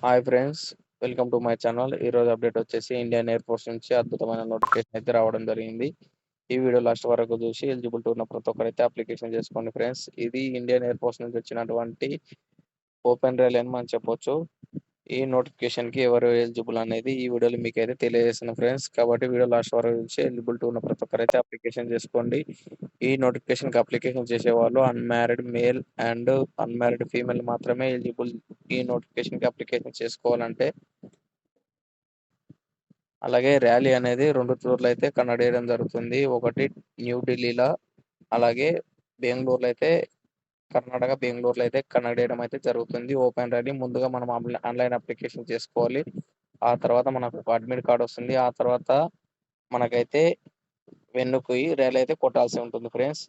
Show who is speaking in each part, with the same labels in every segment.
Speaker 1: Hi friends, welcome to my channel. ఈరోజు update వచ్చేసి Indian air force నుంచి అద్భుతమైన నోటిఫికేషన్ అయితే రావడం జరిగింది. ఈ వీడియో లాస్ట్ వరకు చూసి ఎలిజిబిలిటీ ఉన్న ప్రతి ఒక్కరైతే అప్లికేషన్ చేసుకోండి ఫ్రెండ్స్. ఇది ఇండియన్ ఎయిర్ ఫోర్స్ నుంచి వచ్చినటువంటి ఓపెన్ రైల్ అని మనం చెప్పొచ్చు. ఈ నోటిఫికేషన్కి ఎవరు ఎలిజిబుల్ అనేది ఈ వీడియోలో మీకు అయితే తెలియజేస్తాను ఫ్రెండ్స్. కాబట్టి వీడియో లాస్ట్ వరకు చూసి ఎలిజిబిలిటీ ఉన్న ప్రతి ఒక్కరైతే అప్లికేషన్ చేసుకోండి. ఈ నోటిఫికేషన్కి అప్లికేషన్ చేసే వాళ్ళు unmarried male and unmarried female మాత్రమే ఎలిజిబుల్ ఈ నోటిఫికేషన్కి అప్లికేషన్ చేసుకోవాలంటే. అలాగే ర్యాలీ అనేది 2 చోట్ల అయితే కండక్ట్ చేయడం జరుగుతుంది. ఒకటి న్యూఢిల్లీలో, అలాగే బెంగళూరులో అయితే కర్ణాటక బెంగళూరులో అయితే కండక్ట్ చేయడం అయితే జరుగుతుంది. ఓపెన్ ర్యాలీ ముందుగా మనం ఆన్లైన్ అప్లికేషన్ చేసుకోవాలి. ఆ తర్వాత మనకు అడ్మిట్ కార్డ్ వస్తుంది. ఆ తర్వాత మనకైతే వెన్నుకి ర్యాలీ అయితే కొట్టాల్సి ఉంటుంది ఫ్రెండ్స్.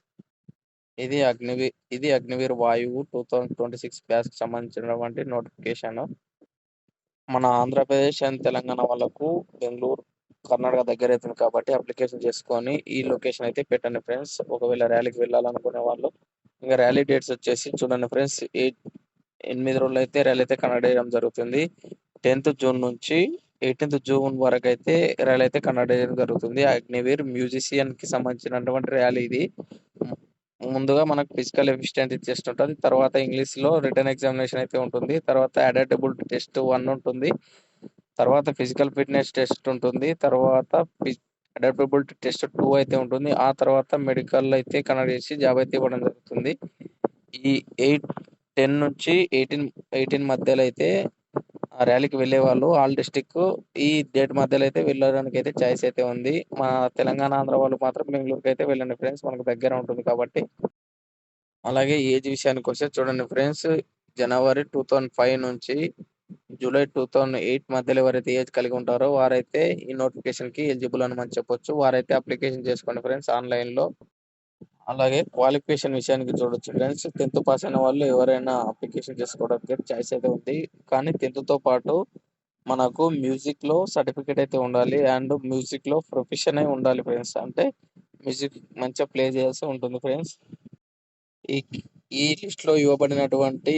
Speaker 1: ఇది అగ్నివీర్ వాయువు 2026 బ్యాచ్ కి సంబంధించినటువంటి నోటిఫికేషన్. మన ఆంధ్రప్రదేశ్ అండ్ తెలంగాణ వాళ్ళకు బెంగళూరు, కర్ణాటక దగ్గర అవుతుంది కాబట్టి అప్లికేషన్ చేసుకొని ఈ లొకేషన్ అయితే పెట్టండి ఫ్రెండ్స్. ఒకవేళ ర్యాలీకి వెళ్ళాలనుకునే వాళ్ళు. ఇంకా ర్యాలీ డేట్స్ వచ్చేసి చూడండి ఫ్రెండ్స్, 8 రోజులు అయితే ర్యాలీ అయితే కండక్ట్ చేయడం జరుగుతుంది. 10th జూన్ నుంచి 18th జూన్ వరకు అయితే ర్యాలీ అయితే కండక్ట్ చేయడం జరుగుతుంది. అగ్నివీర్ మ్యూజిషియన్ కి సంబంధించినటువంటి ర్యాలీ ఇది. ముందుగా మనకు ఫిజికల్ ఎఫిషియెంట్ టెస్ట్ ఉంటుంది. తర్వాత ఇంగ్లీష్ లో రిటర్న్ ఎగ్జామినేషన్ అయితే ఉంటుంది. తర్వాత అడాప్టబిలిటీ టెస్ట్ 1 ఉంటుంది. తర్వాత ఫిజికల్ ఫిట్నెస్ టెస్ట్ ఉంటుంది. తర్వాత అడాప్టబిలిటీ టెస్ట్ 2 అయితే ఉంటుంది. ఆ తర్వాత మెడికల్ అయితే కండక్ట్ చేసి జాబ్ అయితే ఇవ్వడం జరుగుతుంది. ఈ 10 నుంచి 18 మధ్యలో అయితే ఆ ర్యాలీకి వెళ్ళే వాళ్ళు ఆల్ డిస్టిక్ ఈ డేట్ మధ్యలో అయితే వెళ్ళడానికి అయితే ఛాయిస్ అయితే ఉంది. మా తెలంగాణ, ఆంధ్ర వాళ్ళు మాత్రం బెంగళూరుకి అయితే వెళ్ళండి ఫ్రెండ్స్, మనకు దగ్గర ఉంటుంది కాబట్టి. అలాగే ఏజ్ విషయానికి వస్తే చూడండి ఫ్రెండ్స్, జనవరి 2005 నుంచి జూలై 2008 మధ్యలో ఎవరైతే ఏజ్ కలిగి ఉంటారో వారైతే ఈ నోటిఫికేషన్ కి ఎలిజిబుల్ అని మనం చెప్పొచ్చు. వారైతే అప్లికేషన్ చేసుకోండి ఫ్రెండ్స్ ఆన్లైన్ లో. అలాగే క్వాలిఫికేషన్ విషయానికి చూడొచ్చు ఫ్రెండ్స్, 10th పాస్ అయిన వాళ్ళు ఎవరైనా అప్లికేషన్ చేసుకోవడానికి ఛాయిస్ అయితే ఉంది. కానీ 10th తో పాటు మనకు మ్యూజిక్ లో సర్టిఫికేట్ అయితే ఉండాలి అండ్ మ్యూజిక్ లో ప్రొఫెషన్ అయి ఉండాలి ఫ్రెండ్స్. అంటే మ్యూజిక్ మంచిగా ప్లే చేయాల్సి ఉంటుంది ఫ్రెండ్స్. ఈ ఈ లిస్ట్ లో ఇవ్వబడినటువంటి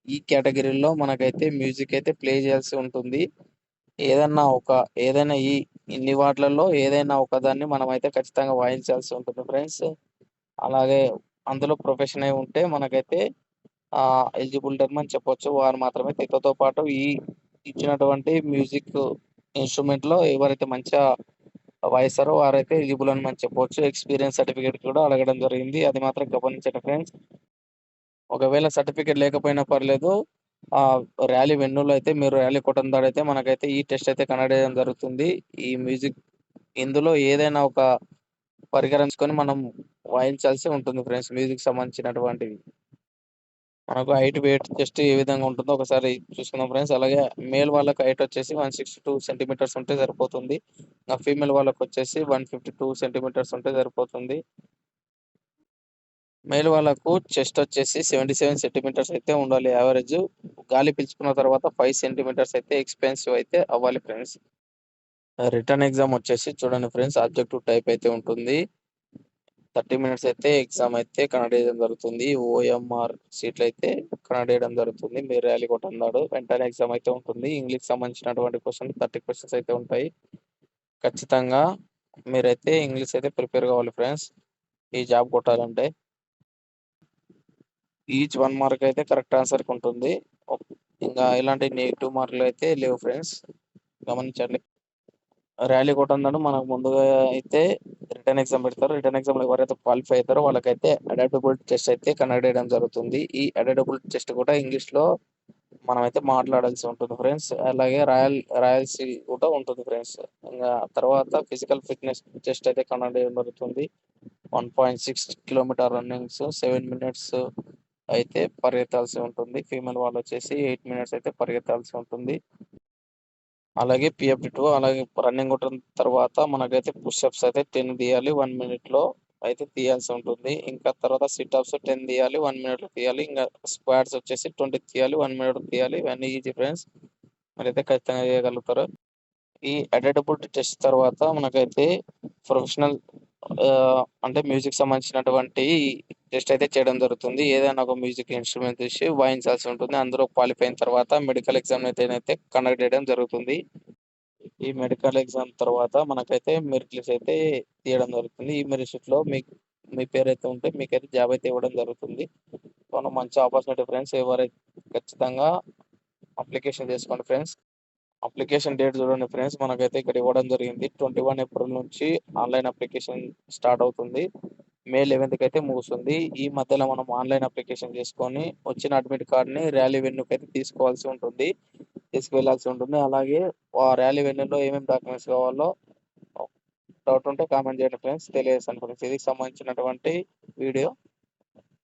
Speaker 1: ఈ కేటగిరీలో మనకైతే మ్యూజిక్ అయితే ప్లే చేయాల్సి ఉంటుంది. ఏదైనా ఇన్ని వాటిలలో ఏదైనా ఒకదాన్ని మనం అయితే ఖచ్చితంగా వాయించాల్సి ఉంటుంది ఫ్రెండ్స్. అలాగే అందులో ప్రొఫెషన్ అయి ఉంటే మనకైతే ఎలిజిబుల్ అని చెప్పొచ్చు. వారు మాత్రమే 10th తో పాటు ఈ ఇచ్చినటువంటి మ్యూజిక్ ఇన్స్ట్రుమెంట్ లో ఎవరైతే మంచిగా వాయిస్తారో వారైతే ఎలిజిబుల్ అని మనం చెప్పొచ్చు. ఎక్స్పీరియన్స్ సర్టిఫికేట్ కూడా అడగడం జరిగింది, అది మాత్రం గమనించండి ఫ్రెండ్స్. ఒకవేళ సర్టిఫికేట్ లేకపోయినా పర్లేదు, ఆ ర్యాలీ వెన్యూలో అయితే మీరు ర్యాలీ కొట్టందాడైతే మనకైతే ఈ టెస్ట్ అయితే కండక్ట్ చేయడం జరుగుతుంది. ఈ మ్యూజిక్ ఇందులో ఏదైనా ఒక పరికరించుకొని మనం వాయించాల్సి ఉంటుంది ఫ్రెండ్స్. మ్యూజిక్ సంబంధించినటువంటివి మనకు హైట్, వెయిట్ చెస్ట్ ఏ విధంగా ఉంటుందో ఒకసారి చూసుకుందాం ఫ్రెండ్స్. అలాగే మేల్ వాళ్ళకి హైట్ వచ్చేసి 162 సెంటీమీటర్స్ ఉంటే సరిపోతుంది. ఫీమేల్ వాళ్ళకి వచ్చేసి 152 సెంటీమీటర్స్ ఉంటే సరిపోతుంది. మేల్ వాళ్ళకు చెస్ట్ వచ్చేసి 77 సెంటీమీటర్స్ అయితే ఉండాలి యావరేజ్. గాలి పీల్చుకున్న తర్వాత 5 సెంటీమీటర్స్ అయితే ఎక్స్పెన్సివ్ అయితే అవ్వాలి ఫ్రెండ్స్. రిటర్న్ ఎగ్జామ్ వచ్చేసి చూడండి ఫ్రెండ్స్, ఆబ్జెక్టివ్ టైప్ అయితే ఉంటుంది. 30 మినిట్స్ అయితే ఎగ్జామ్ అయితే కండక్ట్ చేయడం జరుగుతుంది. ఓఎంఆర్ సీట్లు అయితే కండక్ట్ చేయడం జరుగుతుంది. మీరు ర్యాలీ కొట్టన్నాడు వెంటనే ఎగ్జామ్ అయితే ఉంటుంది. ఇంగ్లీష్ సంబంధించినటువంటి 30 క్వశ్చన్స్ అయితే ఉంటాయి. ఖచ్చితంగా మీరైతే ఇంగ్లీష్ అయితే ప్రిపేర్ కావాలి ఫ్రెండ్స్ ఈ జాబ్ కొట్టాలంటే. ఈచ్ 1 మార్క్ అయితే కరెక్ట్ ఆన్సర్కి ఉంటుంది. ఇంకా ఇలాంటి నెగిటివ్ మార్కులు అయితే లేవు ఫ్రెండ్స్, గమనించండి. ర్యాలీ కొట్టందాడు మనకు ముందుగా అయితే రిటర్న్ ఎగ్జామ్ పెడతారు. రిటర్న్ ఎగ్జామ్ లో ఎవరైతే క్వాలిఫై అవుతారో వాళ్ళకైతే అడాప్టబిలిటీ టెస్ట్ అయితే కండక్ట్ చేయడం జరుగుతుంది. ఈ అడాప్టబిలిటీ టెస్ట్ కూడా ఇంగ్లీష్ లో మనమైతే మాట్లాడాల్సి ఉంటుంది ఫ్రెండ్స్. అలాగే రాయాల్సి కూడా ఉంటుంది ఫ్రెండ్స్. ఇంకా తర్వాత ఫిజికల్ ఫిట్నెస్ టెస్ట్ అయితే కండక్ట్ చేయడం జరుగుతుంది. 1.6 కిలోమీటర్ రన్నింగ్స్ 7 మినిట్స్ అయితే పరిగెత్తాల్సి ఉంటుంది. ఫీమేల్ వాళ్ళు వచ్చేసి 8 మినిట్స్ అయితే పరిగెత్తాల్సి ఉంటుంది. అలాగే PFD2 అలాగే రన్నింగ్ కొట్టిన తర్వాత మనకైతే పుషప్స్ అయితే 10 తీయాలి 1 మినిట్ లో అయితే తీయాల్సి ఉంటుంది. ఇంకా తర్వాత సిట్అప్స్ 10 తీయాలి 1 మినిట్ లో తీయాలి. ఇంకా స్క్వాట్స్ వచ్చేసి 20 తీయాలి 1 మినిట్ తీయాలి. ఇవన్నీ ఈజీ ఫ్రెండ్స్, మరైతే ఖచ్చితంగా చేయగలుగుతారు. ఈ అడాప్టబిలిటీ టెస్ట్ తర్వాత మనకైతే ప్రొఫెషనల్ అంటే మ్యూజిక్ సంబంధించినటువంటి టెస్ట్ అయితే చేయడం జరుగుతుంది. ఏదైనా ఒక మ్యూజిక్ ఇన్‌స్ట్రుమెంట్ తీసి వాయించాల్సి ఉంటుంది. అందులో క్వాలిఫై అయిన తర్వాత మెడికల్ ఎగ్జామినేషన్ కండక్ట్ చేయడం జరుగుతుంది. ఈ మెడికల్ ఎగ్జామ్ తర్వాత మనకైతే మెరిట్ లిస్ట్ అయితే తీయడం జరుగుతుంది. ఈ మెరిట్ లిస్ట్‌లో మీ పేరైతే ఉంటే మీకైతే జాబ్ అయితే ఇవ్వడం జరుగుతుంది. సో, మంచి ఆపర్చునిటీ ఫ్రెండ్స్. ఖచ్చితంగా అప్లికేషన్ చేసుకోండి ఫ్రెండ్స్. అప్లికేషన్ డేట్ చూడండి ఫ్రెండ్స్. మనకైతే ఇక్కడ ఇవ్వడం జరిగింది. 21 ఏప్రిల్ నుంచి ఆన్‌లైన్ అప్లికేషన్ స్టార్ట్ అవుతుంది. మే 11కి అయితే ముగుస్తుంది. ఈ మధ్యలో మనం ఆన్‌లైన్ అప్లికేషన్ చేసుకొని వచ్చిన అడ్మిట్ కార్డ్‌ని ర్యాలీ వెన్యూకైతే తీసుకువెళ్ళాల్సి ఉంటుంది. అలాగే ఆ ర్యాలీ వెన్యూలో ఏమేమి డాక్యుమెంట్స్ కావాలో డౌట్ ఉంటే కామెంట్ చేయండి ఫ్రెండ్స్. తెలియజేస్తాను ఫ్రెండ్స్. ఇది సంబంధించినటువంటి వీడియో.